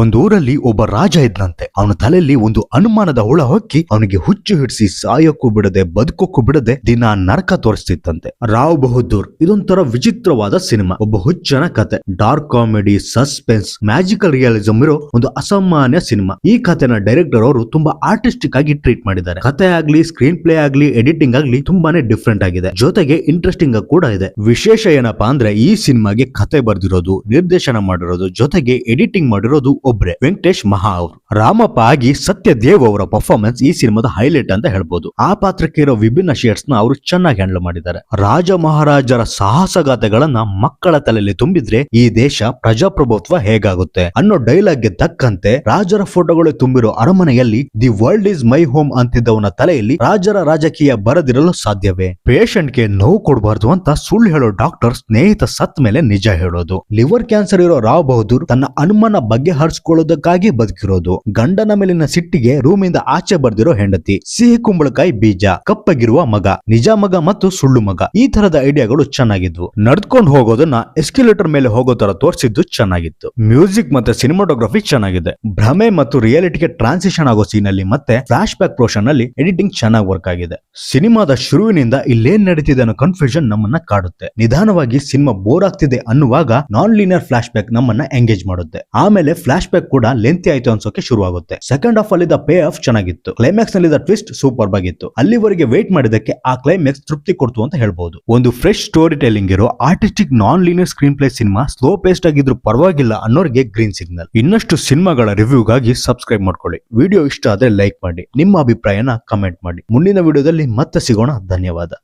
ಒಂದೂರಲ್ಲಿ ಒಬ್ಬ ರಾಜ ಇದ್ನಂತೆ. ಅವನ ತಲೆಯಲ್ಲಿ ಒಂದು ಅನುಮಾನದ ಹುಳ ಹೊಕ್ಕಿ ಅವನಿಗೆ ಹುಚ್ಚು ಹಿಡಿಸಿ ಸಾಯೋಕ್ಕೂ ಬಿಡದೆ ಬದುಕೋಕ್ಕೂ ಬಿಡದೆ ದಿನ ನರಕ ತೋರಿಸ್ತಿತ್ತಂತೆ. ರಾವ್ ಬಹದ್ದೂರ್ ಇದೊಂಥರ ವಿಚಿತ್ರವಾದ ಸಿನಿಮಾ. ಒಬ್ಬ ಹುಚ್ಚನ ಕತೆ, dark comedy, suspense, magical realism ಇರೋ ಒಂದು ಅಸಾಮಾನ್ಯ ಸಿನಿಮಾ. ಈ ಕಥೆನ ಡೈರೆಕ್ಟರ್ ಅವರು ತುಂಬಾ ಆರ್ಟಿಸ್ಟಿಕ್ ಆಗಿ ಟ್ರೀಟ್ ಮಾಡಿದ್ದಾರೆ. ಕತೆ ಆಗ್ಲಿ, ಸ್ಕ್ರೀನ್ ಪ್ಲೇ ಆಗ್ಲಿ, ಎಡಿಟಿಂಗ್ ಆಗ್ಲಿ ತುಂಬಾನೇ ಡಿಫ್ರೆಂಟ್ ಆಗಿದೆ. ಜೊತೆಗೆ ಇಂಟ್ರೆಸ್ಟಿಂಗ್ ಕೂಡ ಇದೆ. ವಿಶೇಷ ಏನಪ್ಪಾ ಅಂದ್ರೆ ಈ ಸಿನಿಮಾಗೆ ಕತೆ ಬರ್ದಿರೋದು, ನಿರ್ದೇಶನ ಮಾಡಿರೋದು, ಜೊತೆಗೆ ಎಡಿಟಿಂಗ್ ಮಾಡಿರೋದು ಒಬ್ರೆ, ವೆಂಕಟೇಶ್ ಮಹಾ ಅವರು. ರಾಮಪ್ಪ ಆಗಿ ಸತ್ಯದೇವ್ ಅವರ ಪರ್ಫಾರ್ಮೆನ್ಸ್ ಈ ಸಿನಿಮಾದ ಹೈಲೈಟ್ ಅಂತ ಹೇಳ್ಬೋದು. ಆ ಪಾತ್ರಕ್ಕೆ ಇರೋ ವಿಭಿನ್ನ ಶೇಡ್ಸ್ ನ ಅವರು ಚೆನ್ನಾಗಿ ಹ್ಯಾಂಡಲ್ ಮಾಡಿದ್ದಾರೆ. ರಾಜ ಮಹಾರಾಜರ ಸಾಹಸಗಾಥೆಗಳನ್ನ ಮಕ್ಕಳ ತಲೆಯಲ್ಲಿ ತುಂಬಿದ್ರೆ ಈ ದೇಶ ಪ್ರಜಾಪ್ರಭುತ್ವ ಹೇಗಾಗುತ್ತೆ ಅನ್ನೋ ಡೈಲಾಗ್ಗೆ ತಕ್ಕಂತೆ ರಾಜರ ಫೋಟೋಗಳು ತುಂಬಿರೋ ಅರಮನೆಯಲ್ಲಿ the world is my home ಅಂತಿದ್ದವನ ತಲೆಯಲ್ಲಿ ರಾಜರ ರಾಜಕೀಯ ಬರದಿರಲು ಸಾಧ್ಯವೇ? ಪೇಷಂಟ್ ಗೆ ನೋವು ಕೊಡಬಾರ್ದು ಅಂತ ಸುಳ್ಳು ಹೇಳೋ ಡಾಕ್ಟರ್ ಸ್ನೇಹಿತ ಸತ್ ಮೇಲೆ ನಿಜ ಹೇಳೋದು. ಲಿವರ್ ಕ್ಯಾನ್ಸರ್ ಇರೋ ರಾವ್ ಬಹದ್ದೂರ್ ತನ್ನ ಅನುಮಾನ ಬಗೆಹರಿಸಿಕೊಳ್ಳೋದಕ್ಕಾಗಿ ಬದುಕಿರೋದು. ಗಂಡನ ಮೇಲಿನ ಸಿಟ್ಟಿಗೆ ರೂಮಿಂದ ಆಚೆ ಬರ್ದಿರೋ ಹೆಂಡತಿ, ಸಿಹಿ ಕುಂಬಳಕಾಯಿ ಬೀಜ, ಕಪ್ಪಗಿರುವ ಮಗ, ನಿಜ ಮಗ ಮತ್ತು ಸುಳ್ಳು ಮಗ, ಈ ತರದ ಐಡಿಯಾಗಳು ಚೆನ್ನಾಗಿದ್ವು. ನಡ್ಕೊಂಡು ಹೋಗೋದನ್ನ ಎಸ್ಕಲೇಟರ್ ಮೇಲೆ ಹೋಗೋ ತರ ತೋರಿಸಿದ್ದು ಚೆನ್ನಾಗಿತ್ತು. ಮ್ಯೂಸಿಕ್ ಮತ್ತೆ ಸಿನಿಮಾಟೋಗ್ರಫಿ ಚೆನ್ನಾಗಿದೆ. ಭ್ರಮೆ ಮತ್ತು ರಿಯಾಲಿಟಿಗೆ ಟ್ರಾನ್ಸಿಷನ್ ಆಗೋ ಸೀನ್ ಅಲ್ಲಿ ಮತ್ತೆ ಫ್ಲಾಶ್ ಬ್ಯಾಕ್ ಪೋರ್ಷನ್ ಅಲ್ಲಿ ಎಡಿಟಿಂಗ್ ಚೆನ್ನಾಗಿ ವರ್ಕ್ ಆಗಿದೆ. ಸಿನಿಮಾದ ಶುರುವಿನಿಂದ ಇಲ್ಲೇನ್ ನಡೀತಿದೆ ಅನ್ನೋ ಕನ್ಫ್ಯೂಷನ್ ನಮ್ಮನ್ನ ಕಾಡುತ್ತೆ. ನಿಧಾನವಾಗಿ ಸಿನಿಮಾ ಬೋರ್ ಆಗ್ತಿದೆ ಅನ್ನುವಾಗ ನಾನ್ ಲೀನಿಯರ್ ಫ್ಲಾಶ್ ಬ್ಯಾಕ್ ನಮ್ಮನ್ನ ಎಂಗೇಜ್ ಮಾಡುತ್ತೆ. ಆಮೇಲೆ ಫ್ಲಾಶ್ ಬ್ಯಾಕ್ ಕೂಡ ಲೆಂತಿ ಆಯ್ತು ಅನ್ಸೋಕೆ ಶುರು ಆಗುತ್ತೆ. ಸೆಕೆಂಡ್ ಹಾಫ್ ಅಲ್ಲಿ ಪೇ ಆಫ್ ಚೆನ್ನಾಗಿತ್ತು. ಕ್ಲೈಮ್ಯಾಕ್ಸ್ ನಲ್ಲಿ ಟ್ವಿಸ್ಟ್ ಸೂಪರ್ ಆಗಿತ್ತು. ಅಲ್ಲಿವರೆಗೆ ವೇಟ್ ಮಾಡಿದಕ್ಕೆ ಆ ಕ್ಲೈಮ್ಯಾಕ್ಸ್ ತೃಪ್ತಿ ಕೊಡ್ತು ಅಂತ ಹೇಳ್ಬಹುದು. ಒಂದು ಫ್ರೆಶ್ ಸ್ಟೋರಿ ಟೆಲ್ಲಿಂಗ್ ಇರೋ artistic non linear screen play cinema, slow paste ಆಗಿದ್ರು ಪರವಾಗಿಲ್ಲ ಅನ್ನೋರಿಗೆ ಗ್ರೀನ್ ಸಿಗ್ನಲ್. ಇನ್ನಷ್ಟು ಸಿನಿಮಾಗಳ ರಿವ್ಯೂಗಾಗಿ ಸಬ್ಸ್ಕ್ರೈಬ್ ಮಾಡ್ಕೊಳ್ಳಿ. ವಿಡಿಯೋ ಇಷ್ಟ ಆದ್ರೆ ಲೈಕ್ ಮಾಡಿ, ನಿಮ್ಮ ಅಭಿಪ್ರಾಯನ ಕಮೆಂಟ್ ಮಾಡಿ. ಮುಂದಿನ ವಿಡಿಯೋದಲ್ಲಿ ಮತ್ತೆ ಸಿಗೋಣ. ಧನ್ಯವಾದ.